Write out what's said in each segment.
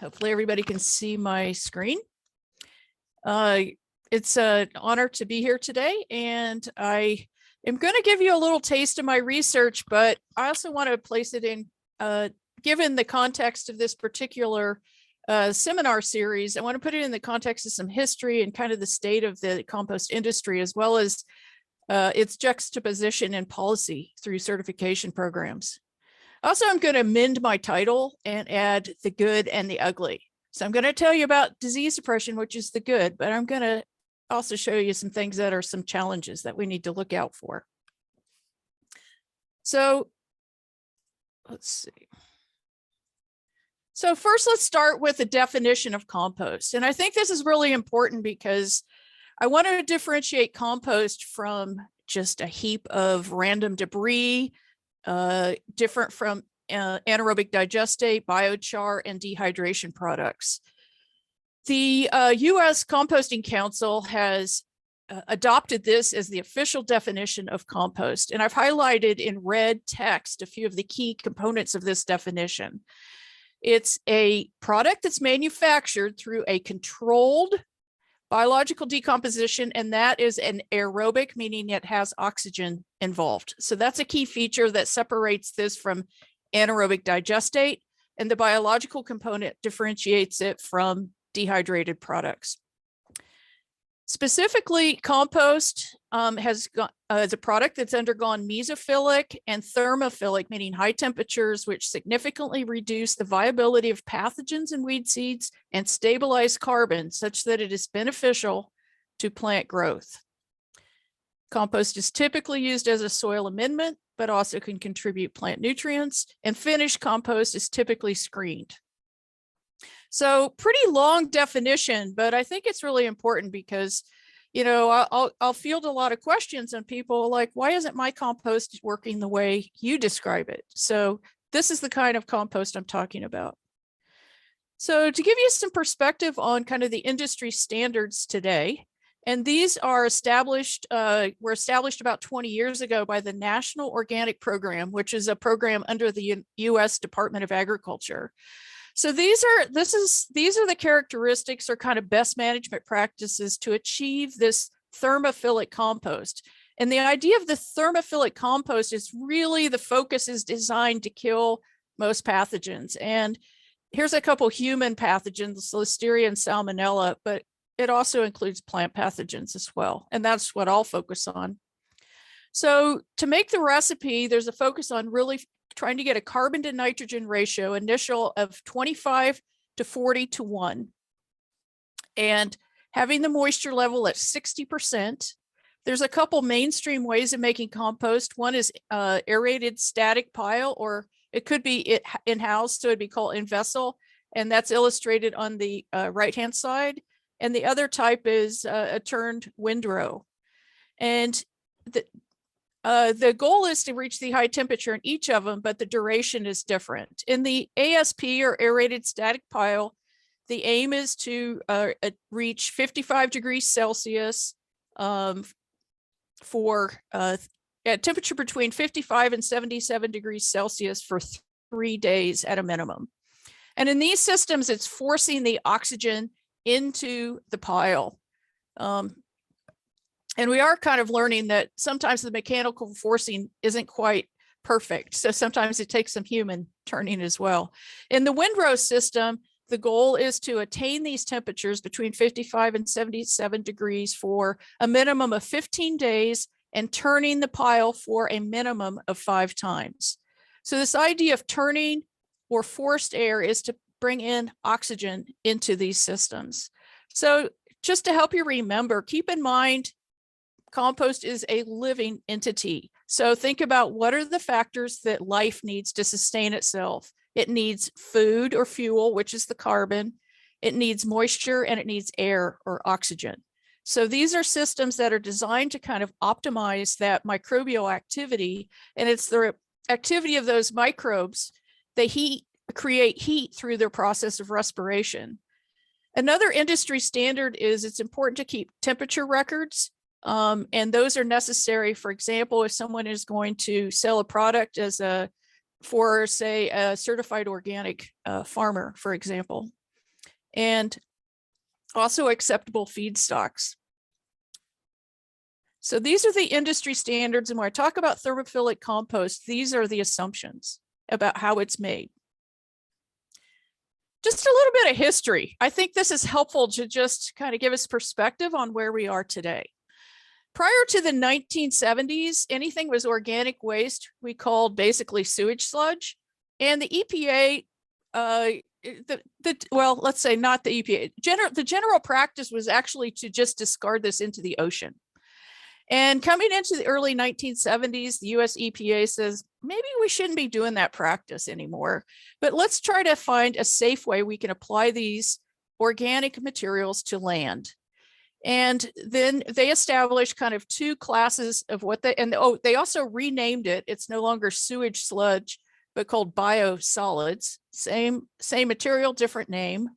Hopefully everybody can see my screen. It's an honor to be here today, and I am going to give you a little taste of my research, but I also want to place it in, given the context of this particular seminar series, I want to put it in the context of some history and kind of the state of the compost industry, as well as its juxtaposition and policy through certification programs. Also, I'm going to amend my title and add the good and the ugly. So I'm going to tell you about disease suppression, which is the good, but I'm going to also show you some things that are some challenges that we need to look out for. So let's see. So first, let's start with the definition of compost. And I think this is really important because I want to differentiate compost from just a heap of random debris, different from anaerobic digestate, biochar, and dehydration products. The U.S. Composting Council has adopted this as the official definition of compost. And I've highlighted in red text a few of the key components of this definition. It's a product that's manufactured through a controlled biological decomposition, and that is an aerobic, meaning it has oxygen involved. So that's a key feature that separates this from anaerobic digestate, and the biological component differentiates it from dehydrated products. Specifically, compost is a product that's undergone mesophilic and thermophilic, meaning high temperatures, which significantly reduce the viability of pathogens in weed seeds and stabilize carbon such that it is beneficial to plant growth. Compost is typically used as a soil amendment, but also can contribute plant nutrients, and finished compost is typically screened. So pretty long definition, but I think it's really important because, you know, I'll field a lot of questions on people like, why isn't my compost working the way you describe it? So this is the kind of compost I'm talking about. So to give you some perspective on kind of the industry standards today, and these are established, were established about 20 years ago by the National Organic Program, which is a program under the U.S. Department of Agriculture. So these are the characteristics or kind of best management practices to achieve this thermophilic compost. And the idea of the thermophilic compost is really the focus is designed to kill most pathogens. And here's a couple human pathogens, Listeria and Salmonella, but it also includes plant pathogens as well. And that's what I'll focus on. So to make the recipe, there's a focus on really trying to get a carbon to nitrogen ratio initial of 25 to 40 to 1. And having the moisture level at 60%. There's a couple mainstream ways of making compost. One is aerated static pile, or it could be in-house, so it'd be called in-vessel. And that's illustrated on the right-hand side. And the other type is a turned windrow. And the goal is to reach the high temperature in each of them, but the duration is different. In the ASP, or aerated static pile, the aim is to reach 55 degrees Celsius for a temperature between 55 and 77 degrees Celsius for 3 days at a minimum. And in these systems, it's forcing the oxygen into the pile. And we are kind of learning that sometimes the mechanical forcing isn't quite perfect. So sometimes it takes some human turning as well. In the windrow system, the goal is to attain these temperatures between 55 and 77 degrees for a minimum of 15 days and turning the pile for a minimum of 5 times. So this idea of turning or forced air is to bring in oxygen into these systems. So just to help you remember, keep in mind, compost is a living entity. So think about what are the factors that life needs to sustain itself. It needs food or fuel, which is the carbon. It needs moisture, and it needs air or oxygen. So these are systems that are designed to kind of optimize that microbial activity. And it's the activity of those microbes. They create heat through their process of respiration. Another industry standard is it's important to keep temperature records. And those are necessary. For example, if someone is going to sell a product for, say, a certified organic farmer, for example. and also acceptable feedstocks. So these are the industry standards. And when I talk about thermophilic compost, these are the assumptions about how it's made. Just a little bit of history. I think this is helpful to just kind of give us perspective on where we are today. Prior to the 1970s, anything was organic waste we called basically sewage sludge. And the EPA, well, let's say not the EPA, the general practice was actually to just discard this into the ocean. And coming into the early 1970s, the US EPA says, maybe we shouldn't be doing that practice anymore, but let's try to find a safe way we can apply these organic materials to land. And then they established kind of two classes of what they also renamed it. It's no longer sewage sludge, but called biosolids. Same material, different name.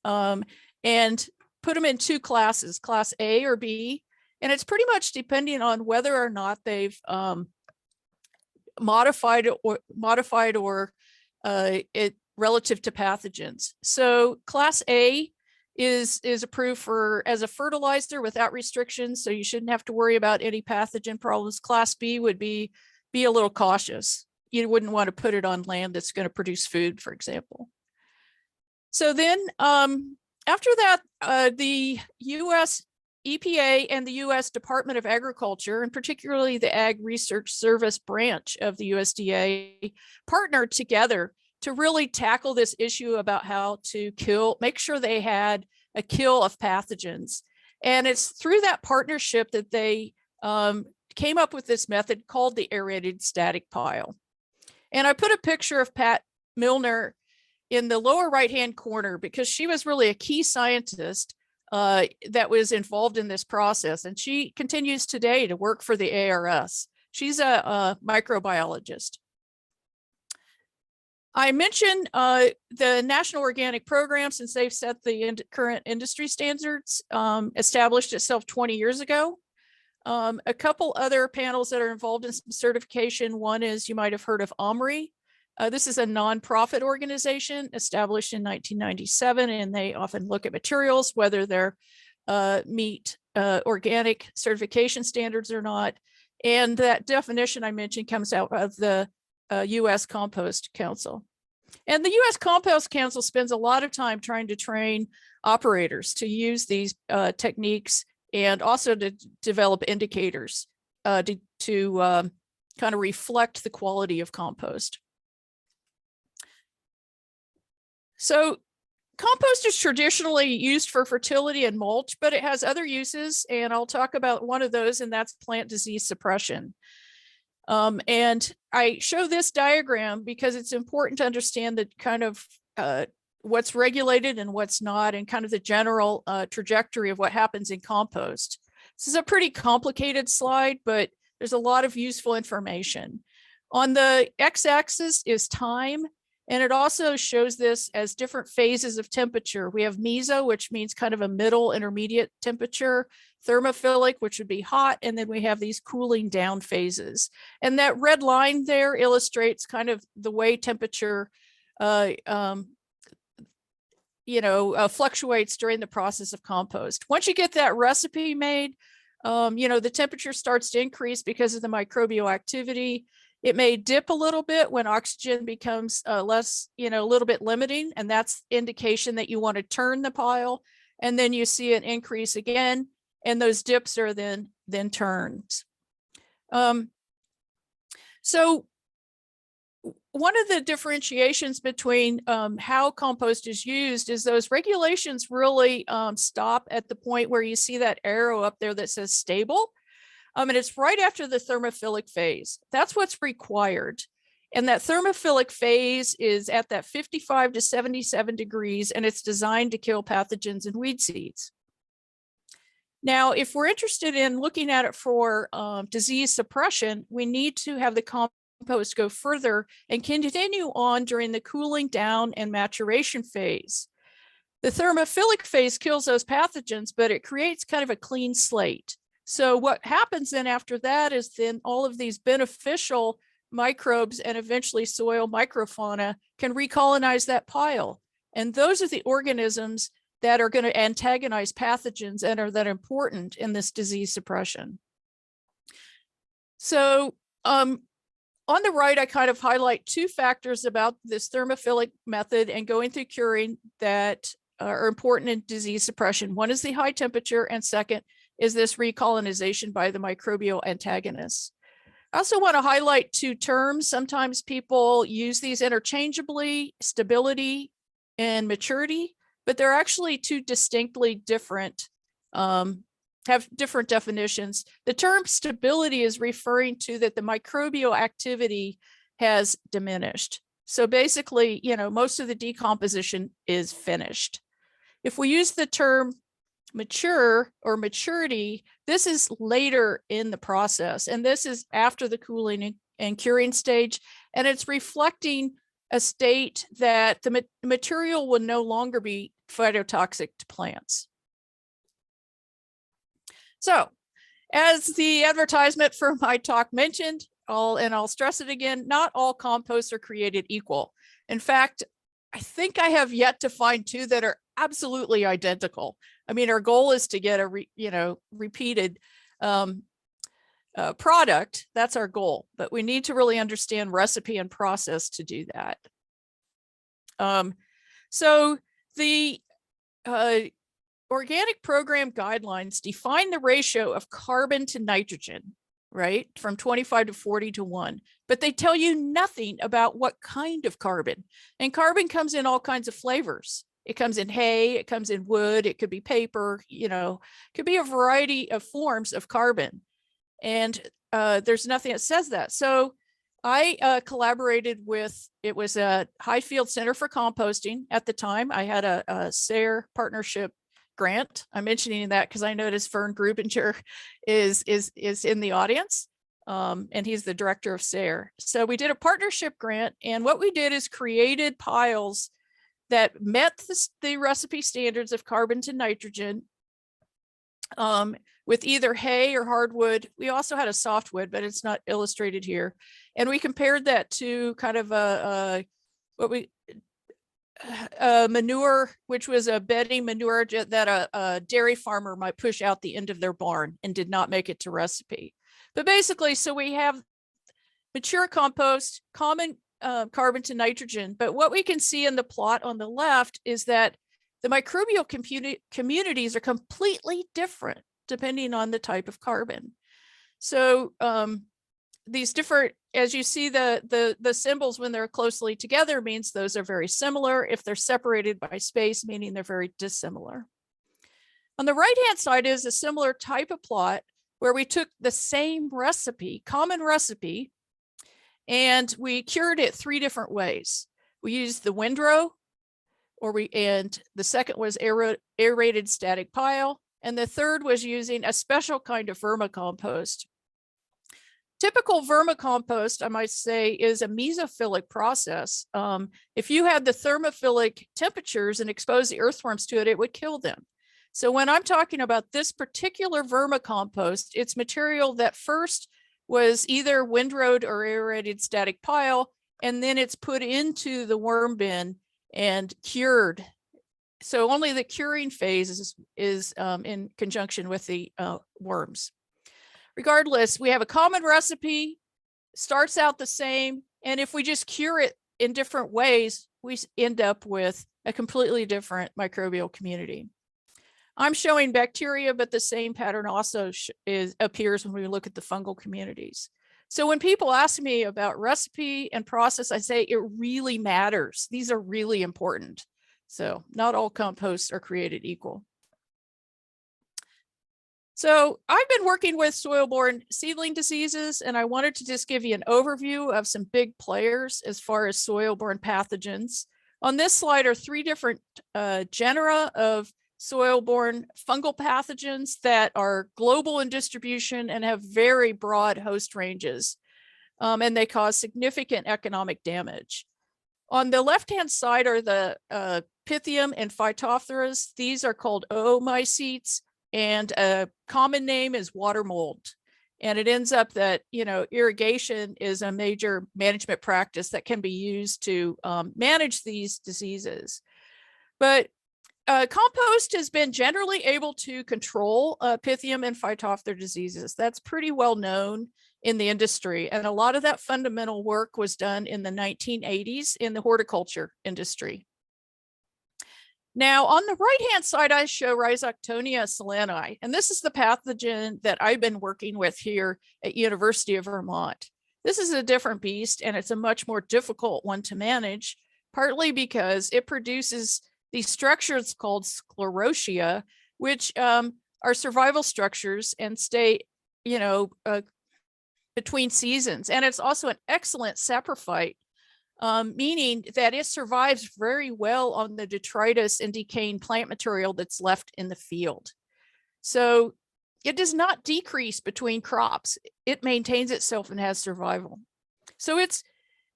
And put them in two classes, class A or B. And it's pretty much depending on whether or not they've modified it relative to pathogens. So class A is approved for as a fertilizer without restrictions, so you shouldn't have to worry about any pathogen problems. Class B would be a little cautious. You wouldn't want to put it on land that's going to produce food, for example. So then after that, the US EPA and the US Department of Agriculture, and particularly the Ag Research Service branch of the USDA, partnered together to really tackle this issue about how to make sure they had a kill of pathogens. And it's through that partnership that they came up with this method called the aerated static pile. And I put a picture of Pat Milner in the lower right-hand corner because she was really a key scientist that was involved in this process. And she continues today to work for the ARS. She's a microbiologist. I mentioned the National Organic Program, since they've set the current industry standards, established itself 20 years ago. A couple other panels that are involved in certification. One is, you might have heard of OMRI. This is a nonprofit organization established in 1997, and they often look at materials, whether they're meet organic certification standards or not. And that definition I mentioned comes out of the US Compost Council. And the US Compost Council spends a lot of time trying to train operators to use these techniques, and also to develop indicators to kind of reflect the quality of compost. So compost is traditionally used for fertility and mulch, but it has other uses, and I'll talk about one of those, and that's plant disease suppression. And I show this diagram because it's important to understand the kind of what's regulated and what's not, and kind of the general trajectory of what happens in compost. This is a pretty complicated slide, but there's a lot of useful information. On the x-axis is time, and it also shows this as different phases of temperature. We have meso, which means kind of a middle intermediate temperature, thermophilic, which would be hot, and then we have these cooling down phases. And that red line there illustrates kind of the way temperature fluctuates during the process of compost. Once you get that recipe made, the temperature starts to increase because of the microbial activity. It may dip a little bit when oxygen becomes less, a little bit limiting, and that's indication that you want to turn the pile. And then you see an increase again, and those dips are then turns. So one of the differentiations between how compost is used is those regulations really stop at the point where you see that arrow up there that says stable. And it's right after the thermophilic phase. That's what's required. And that thermophilic phase is at that 55 to 77 degrees, and it's designed to kill pathogens and weed seeds. Now, if we're interested in looking at it for disease suppression, we need to have the compost go further and continue on during the cooling down and maturation phase. The thermophilic phase kills those pathogens, but it creates kind of a clean slate. So what happens then after that is then all of these beneficial microbes and eventually soil microfauna can recolonize that pile. And those are the organisms that are going to antagonize pathogens and are that important in this disease suppression. So on the right, I kind of highlight two factors about this thermophilic method and going through curing that are important in disease suppression. One is the high temperature, and second is this recolonization by the microbial antagonists. I also want to highlight two terms. Sometimes people use these interchangeably, stability and maturity, but they're actually two distinctly different, have different definitions. The term stability is referring to that the microbial activity has diminished. So basically, most of the decomposition is finished. If we use the term mature or maturity, this is later in the process, and this is after the cooling and curing stage, and it's reflecting a state that the material will no longer be phytotoxic to plants. So, as the advertisement for my talk mentioned, I'll stress it again, not all composts are created equal. In fact, I think I have yet to find two that are absolutely identical. I mean, our goal is to get a repeated product. That's our goal, but we need to really understand recipe and process to do that. So the organic program guidelines define the ratio of carbon to nitrogen, right, from 25 to 40 to 1, but they tell you nothing about what kind of carbon. And carbon comes in all kinds of flavors. It comes in hay, it comes in wood, it could be paper, it could be a variety of forms of carbon. And there's nothing that says that. So I collaborated with, it was a Highfield Center for Composting at the time. I had a SARE partnership grant. I'm mentioning that because I noticed Vern Grubinger is in the audience, and he's the director of SARE. So we did a partnership grant, and what we did is created piles that met the recipe standards of carbon to nitrogen, with either hay or hardwood. We also had a softwood, but it's not illustrated here. And we compared that to kind of manure, which was a bedding manure that a dairy farmer might push out the end of their barn and did not make it to recipe. But basically, so we have mature compost, common carbon to nitrogen. But what we can see in the plot on the left is that the microbial communities are completely different depending on the type of carbon. So these different, as you see the symbols when they're closely together means those are very similar. If they're separated by space, meaning they're very dissimilar. On the right-hand side is a similar type of plot where we took the same recipe, common recipe, and we cured it 3 different ways. We used the windrow, and the second was aerated static pile, and the third was using a special kind of vermicompost. Typical vermicompost, I might say, is a mesophilic process. If you had the thermophilic temperatures and exposed the earthworms to it, it would kill them. So when I'm talking about this particular vermicompost, it's material that first was either windrowed or aerated static pile, and then it's put into the worm bin and cured. So only the curing phase is in conjunction with the worms. Regardless, we have a common recipe, starts out the same, and if we just cure it in different ways, we end up with a completely different microbial community. I'm showing bacteria, but the same pattern also appears when we look at the fungal communities. So when people ask me about recipe and process, I say it really matters. These are really important. So not all composts are created equal. So I've been working with soil-borne seedling diseases, and I wanted to just give you an overview of some big players as far as soil-borne pathogens. On this slide are 3 different genera of soil-borne fungal pathogens that are global in distribution and have very broad host ranges, and they cause significant economic damage. On the left-hand side are the Pythium and Phytophthora. These are called oomycetes, and a common name is water mold. And it ends up that, irrigation is a major management practice that can be used to manage these diseases. But compost has been generally able to control Pythium and Phytophthora diseases. That's pretty well known in the industry. And a lot of that fundamental work was done in the 1980s in the horticulture industry. Now, on the right-hand side, I show Rhizoctonia solani, and this is the pathogen that I've been working with here at University of Vermont. This is a different beast, and it's a much more difficult one to manage, partly because it produces these structures called sclerotia, which are survival structures and stay, between seasons. And it's also an excellent saprophyte, meaning that it survives very well on the detritus and decaying plant material that's left in the field. So it does not decrease between crops. It maintains itself and has survival. So it's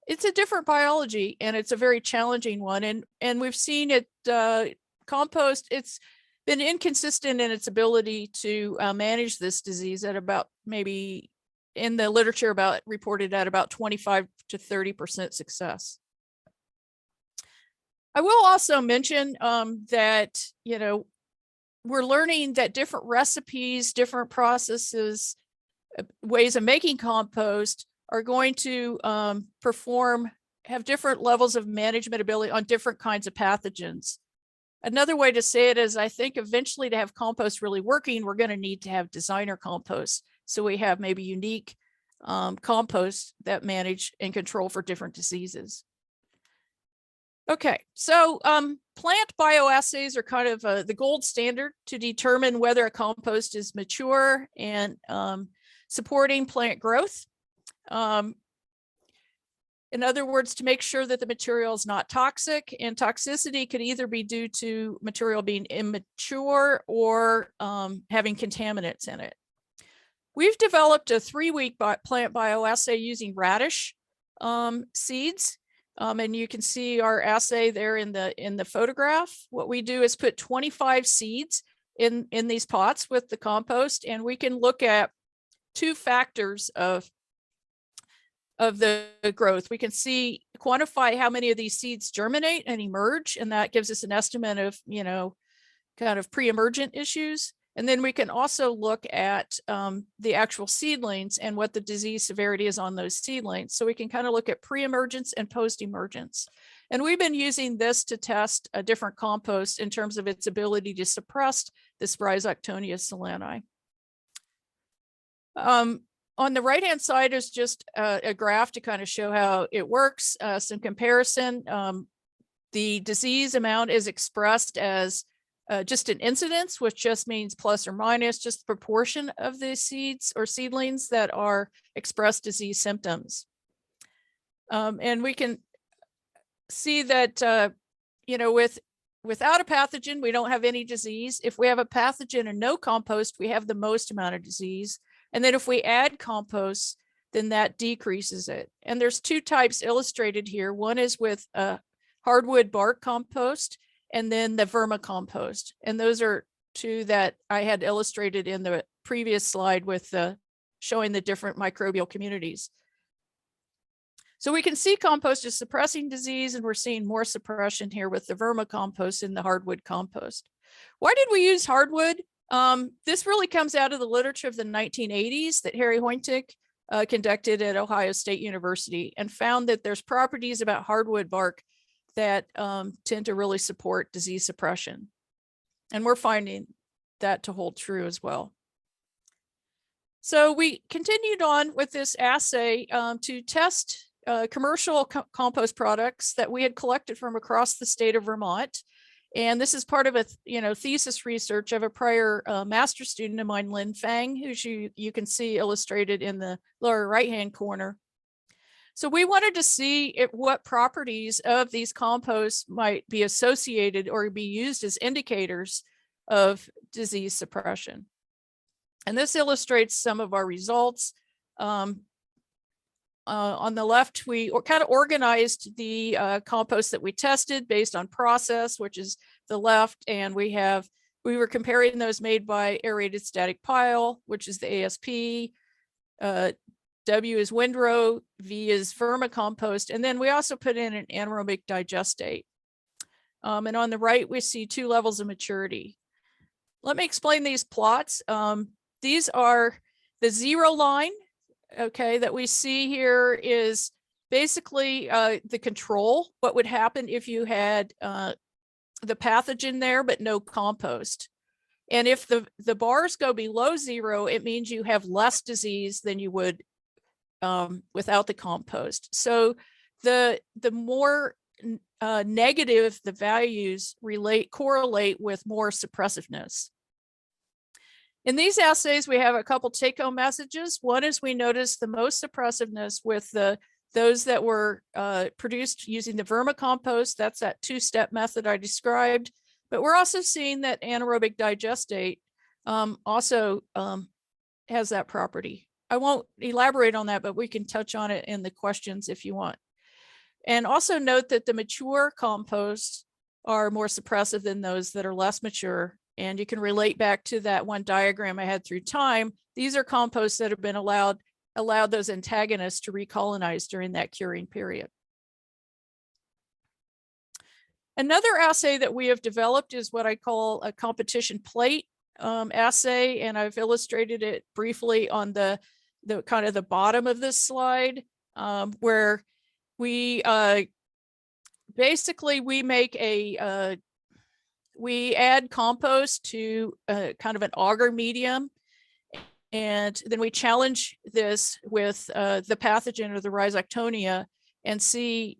a different biology, and it's a very challenging one. And we've seen it, compost, it's been inconsistent in its ability to manage this disease at about, maybe in the literature, about reported at about 25 to 30% success. I will also mention that, we're learning that different recipes, different processes, ways of making compost are going to have different levels of management ability on different kinds of pathogens. Another way to say it is, I think eventually to have compost really working, we're going to need to have designer compost. So we have maybe unique composts that manage and control for different diseases. Okay, so plant bioassays are kind of the gold standard to determine whether a compost is mature and supporting plant growth. In other words, to make sure that the material is not toxic, and toxicity could either be due to material being immature or having contaminants in it. We've developed a 3-week plant bioassay using radish seeds. And you can see our assay there in the photograph. What we do is put 25 seeds in these pots with the compost, and we can look at 2 factors of the growth. We can quantify how many of these seeds germinate and emerge, and that gives us an estimate of, kind of pre-emergent issues. And then we can also look at the actual seedlings and what the disease severity is on those seedlings. So we can kind of look at pre-emergence and post-emergence. And we've been using this to test a different compost in terms of its ability to suppress this Rhizoctonia solani. On the right-hand side is just a graph to kind of show how it works, some comparison. The disease amount is expressed as just an incidence, which just means plus or minus just the proportion of the seeds or seedlings that are expressed disease symptoms. And we can see that, without a pathogen, we don't have any disease. If we have a pathogen and no compost, we have the most amount of disease. And then if we add compost, then that decreases it. And there's 2 types illustrated here. One is with hardwood bark compost, and then the vermicompost. And those are 2 that I had illustrated in the previous slide with showing the different microbial communities. So we can see compost is suppressing disease, and we're seeing more suppression here with the vermicompost and the hardwood compost. Why did we use hardwood? This really comes out of the literature of the 1980s that Harry Hoyntink conducted at Ohio State University, and found that there's properties about hardwood bark that tend to really support disease suppression. And we're finding that to hold true as well. So we continued on with this assay to test commercial compost products that we had collected from across the state of Vermont. And this is part of a thesis research of a prior master student of mine, Lin Fang, who you can see illustrated in the lower right-hand corner. So we wanted to see what properties of these composts might be associated or be used as indicators of disease suppression. And this illustrates some of our results. On the left, we kind of organized the compost that we tested based on process, which is the left. And we were comparing those made by aerated static pile, which is the ASP. W is windrow, V is vermicompost, and then we also put in an anaerobic digestate. And on the right, we see 2 levels of maturity. Let me explain these plots. These are the 0 line, okay, that we see here is basically the control, what would happen if you had the pathogen there, but no compost. And if the bars go below 0, it means you have less disease than you would without the compost. So the more negative the values correlate with more suppressiveness. In these assays, we have a couple take-home messages. One is we noticed the most suppressiveness with those that were produced using the vermicompost. That's that 2-step method I described. But we're also seeing that anaerobic digestate also has that property. I won't elaborate on that, but we can touch on it in the questions if you want. And also note that the mature composts are more suppressive than those that are less mature. And you can relate back to that one diagram I had through time. These are composts that have been allowed those antagonists to recolonize during that curing period. Another assay that we have developed is what I call a competition plate assay, and I've illustrated it briefly on the kind of the bottom of this slide, where we basically we make we add compost to kind of an agar medium, and then we challenge this with the pathogen or the rhizoctonia and see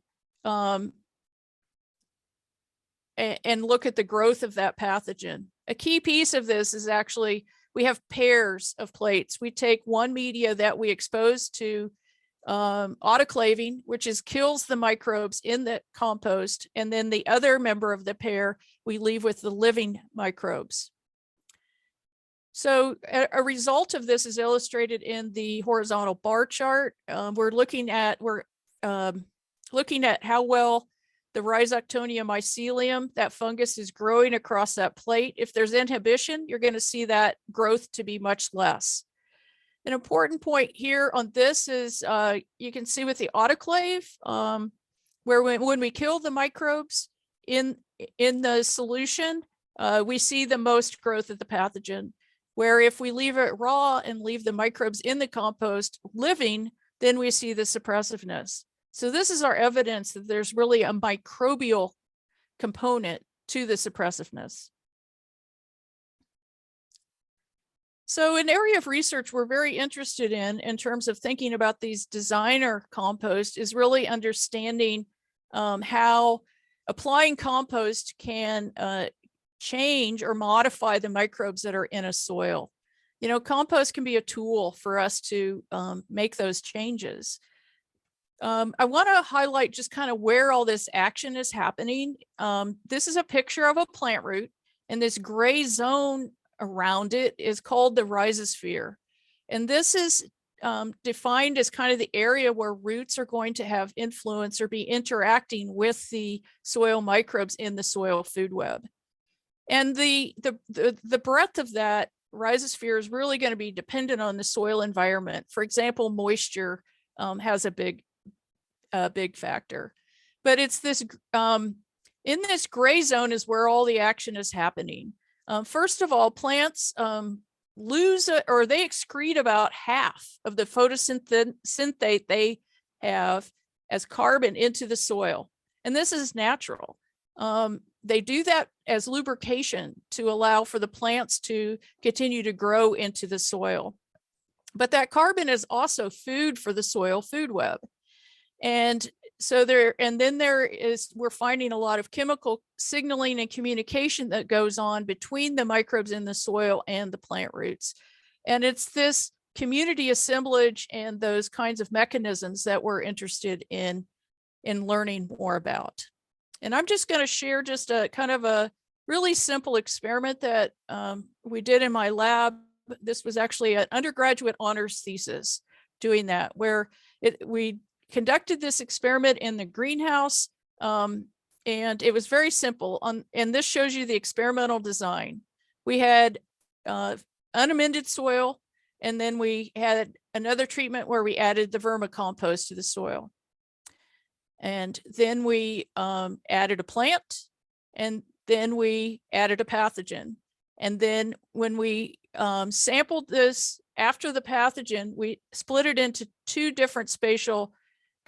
and look at the growth of that pathogen. A key piece of this is actually we have pairs of plates. We take one media that we expose to autoclaving, which kills the microbes in the compost, and then the other member of the pair we leave with the living microbes. So a result of this is illustrated in the horizontal bar chart. We're looking at how well the rhizoctonia mycelium, that fungus, is growing across that plate. If there's inhibition, you're going to see that growth to be much less. An important point here on this is you can see with the autoclave, where when we kill the microbes in the solution, we see the most growth of the pathogen. Where if we leave it raw and leave the microbes in the compost living, then we see the suppressiveness. So this is our evidence that there's really a microbial component to the suppressiveness. So an area of research we're very interested in terms of thinking about these designer compost, is really understanding how applying compost can change or modify the microbes that are in a soil. You know, compost can be a tool for us to make those changes. I want to highlight just kind of where all this action is happening. This is a picture of a plant root, and this gray zone around it is called the rhizosphere. And this is defined as kind of the area where roots are going to have influence or be interacting with the soil microbes in the soil food web. And the breadth of that rhizosphere is really going to be dependent on the soil environment. For example, moisture has a big factor. But it's this in this gray zone is where all the action is happening. First of all, plants lose or they excrete about half of the photosynthate they have as carbon into the soil. And this is natural. They do that as lubrication to allow for the plants to continue to grow into the soil. But that carbon is also food for the soil food web. And so we're finding a lot of chemical signaling and communication that goes on between the microbes in the soil and the plant roots. And it's this community assemblage and those kinds of mechanisms that we're interested in learning more about. And I'm just going to share just a kind of a really simple experiment that we did in my lab. This was actually an undergraduate honors thesis doing that, where we conducted this experiment in the greenhouse, and it was very simple. And this shows you the experimental design. We had unamended soil, and then we had another treatment where we added the vermicompost to the soil. And then we added a plant, and then we added a pathogen. And then when we sampled this after the pathogen, we split it into two different spatial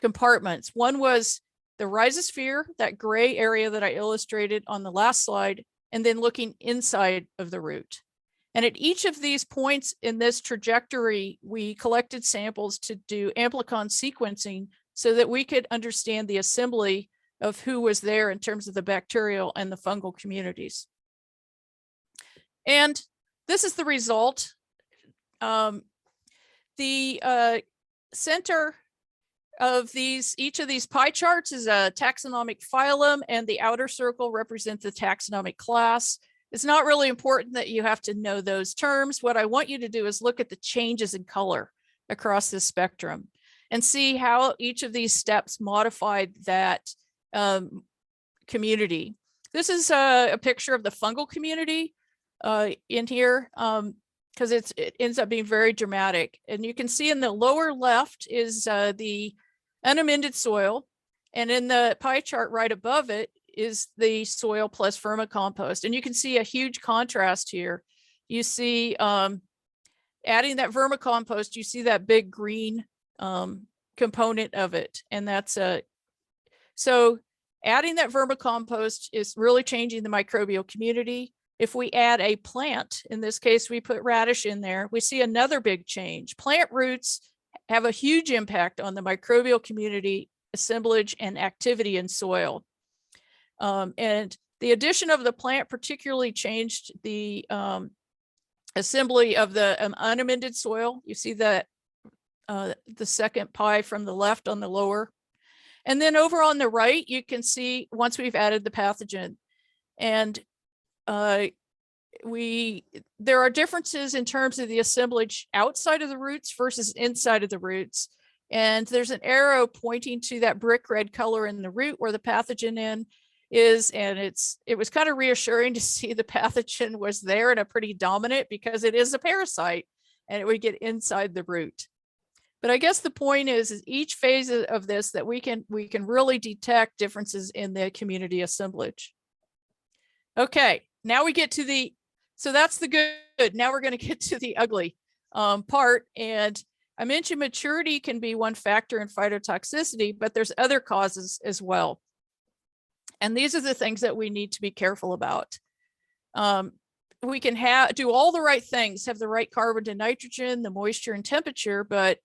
compartments. One was the rhizosphere, that gray area that I illustrated on the last slide, and then looking inside of the root. And at each of these points in this trajectory, we collected samples to do amplicon sequencing so that we could understand the assembly of who was there in terms of the bacterial and the fungal communities. And this is the result. The center of each of these pie charts is a taxonomic phylum, and the outer circle represents the taxonomic class. It's not really important that you have to know those terms. What I want you to do is look at the changes in color across this spectrum and see how each of these steps modified that community. This is a picture of the fungal community in here, because it ends up being very dramatic. And you can see in the lower left is the unamended soil, and in the pie chart right above it is the soil plus vermicompost. And you can see a huge contrast here. You see adding that vermicompost, you see that big green component of it. And that's so adding that vermicompost is really changing the microbial community. If we add a plant, in this case, we put radish in there, we see another big change. Plant roots have a huge impact on the microbial community, assemblage, and activity in soil. And the addition of the plant particularly changed the assembly of the unamended soil. You see that the second pie from the left on the lower. And then over on the right, you can see once we've added the pathogen. And there are differences in terms of the assemblage outside of the roots versus inside of the roots. And there's an arrow pointing to that brick red color in the root where the pathogen is. And it was kind of reassuring to see the pathogen was there and a pretty dominant, because it is a parasite and it would get inside the root. But I guess the point is each phase of this that we can really detect differences in the community assemblage. Okay, now we get to so that's the good. Now we're going to get to the ugly part. And I mentioned maturity can be one factor in phytotoxicity, but there's other causes as well. And these are the things that we need to be careful about. We can do all the right things, have the right carbon to nitrogen, the moisture and temperature, but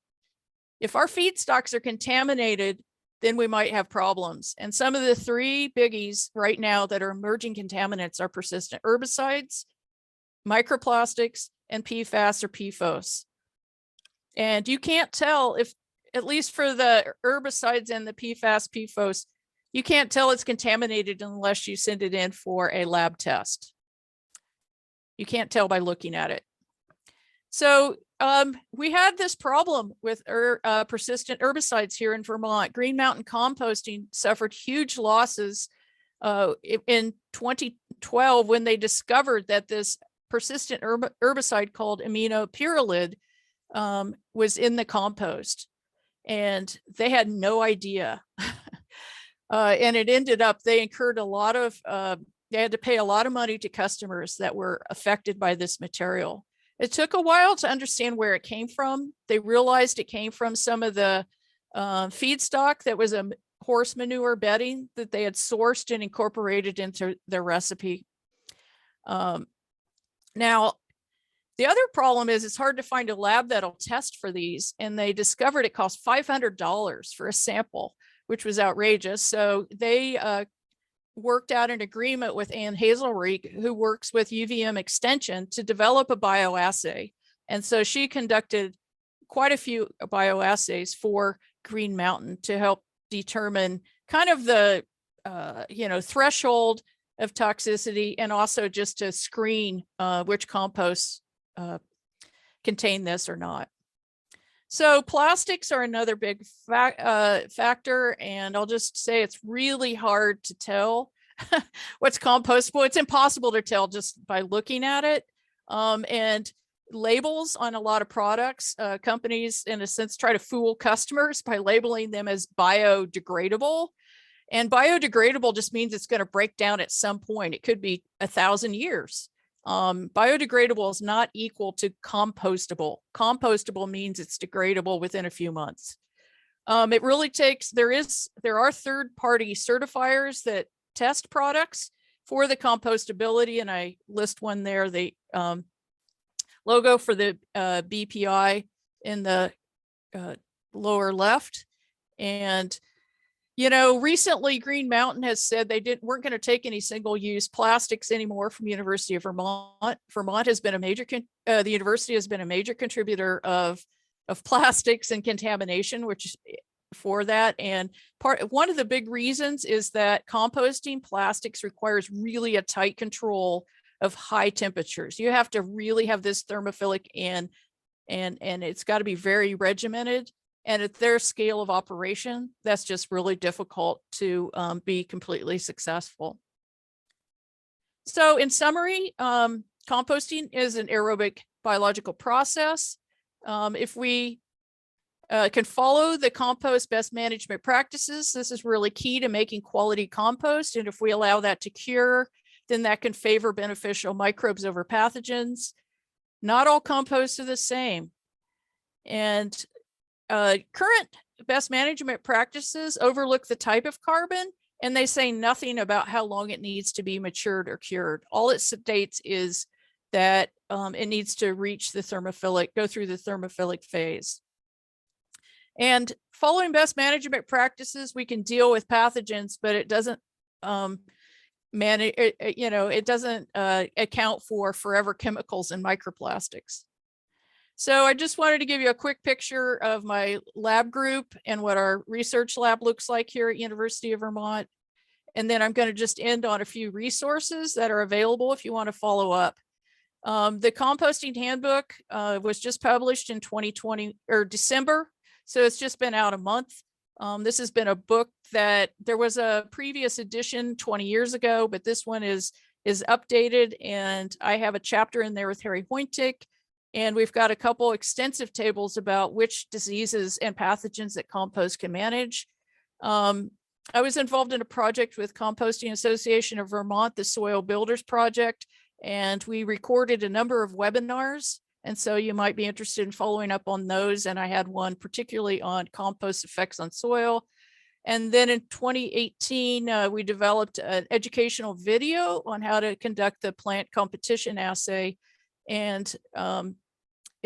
if our feedstocks are contaminated, then we might have problems. And some of the three biggies right now that are emerging contaminants are persistent herbicides, microplastics, and PFAS or PFOS. And you can't tell if, at least for the herbicides and the PFAS, PFOS, you can't tell it's contaminated unless you send it in for a lab test. You can't tell by looking at it. So we had this problem with persistent herbicides here in Vermont. Green Mountain Composting suffered huge losses in 2012 when they discovered that this persistent herbicide called aminopyrrolid was in the compost, and they had no idea. And it ended up, they incurred a lot of, they had to pay a lot of money to customers that were affected by this material. It took a while to understand where it came from. They realized it came from some of the feedstock that was a horse manure bedding that they had sourced and incorporated into their recipe. Now, the other problem is it's hard to find a lab that'll test for these, and they discovered it cost $500 for a sample, which was outrageous. So they worked out an agreement with Ann Hazelreek, who works with UVM Extension, to develop a bioassay. And so she conducted quite a few bioassays for Green Mountain to help determine kind of the threshold of toxicity, and also just to screen which composts contain this or not. So plastics are another big factor, and I'll just say it's really hard to tell what's compostable. It's impossible to tell just by looking at it. And labels on a lot of products, companies in a sense try to fool customers by labeling them as biodegradable. And biodegradable just means it's going to break down at some point. It could be 1,000 years. Biodegradable is not equal to compostable. Compostable means it's degradable within a few months. It really takes, there are third-party certifiers that test products for the compostability, and I list one there, the logo for the BPI in the lower left. And recently Green Mountain has said they weren't going to take any single-use plastics anymore from University of Vermont. Vermont has been a major, the university has been a major contributor of plastics and contamination, which for that. And one of the big reasons is that composting plastics requires really a tight control of high temperatures. You have to really have this thermophilic and it's got to be very regimented. And at their scale of operation, that's just really difficult to be completely successful. So in summary, composting is an aerobic biological process. If we can follow the compost best management practices, this is really key to making quality compost. And if we allow that to cure, then that can favor beneficial microbes over pathogens. Not all composts are the same. And current best management practices overlook the type of carbon, and they say nothing about how long it needs to be matured or cured. All it states is that it needs to reach the thermophilic, go through the thermophilic phase. And following best management practices, we can deal with pathogens, but it doesn't manage, it doesn't account for forever chemicals and microplastics. So I just wanted to give you a quick picture of my lab group and what our research lab looks like here at University of Vermont. And then I'm going to just end on a few resources that are available if you want to follow up. The composting handbook was just published in 2020 or December. So it's just been out a month. This has been a book that there was a previous edition 20 years ago, but this one is updated. And I have a chapter in there with Harry Hoyntink. And we've got a couple extensive tables about which diseases and pathogens that compost can manage. I was involved in a project with Composting Association of Vermont, the Soil Builders Project, and we recorded a number of webinars. And so you might be interested in following up on those. And I had one particularly on compost effects on soil. And then in 2018, we developed an educational video on how to conduct the plant competition assay. And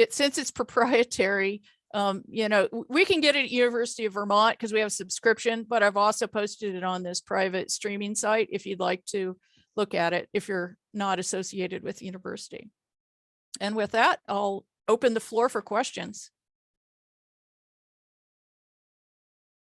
since it's proprietary, we can get it at University of Vermont because we have a subscription, but I've also posted it on this private streaming site if you'd like to look at it if you're not associated with the university. And with that, I'll open the floor for questions.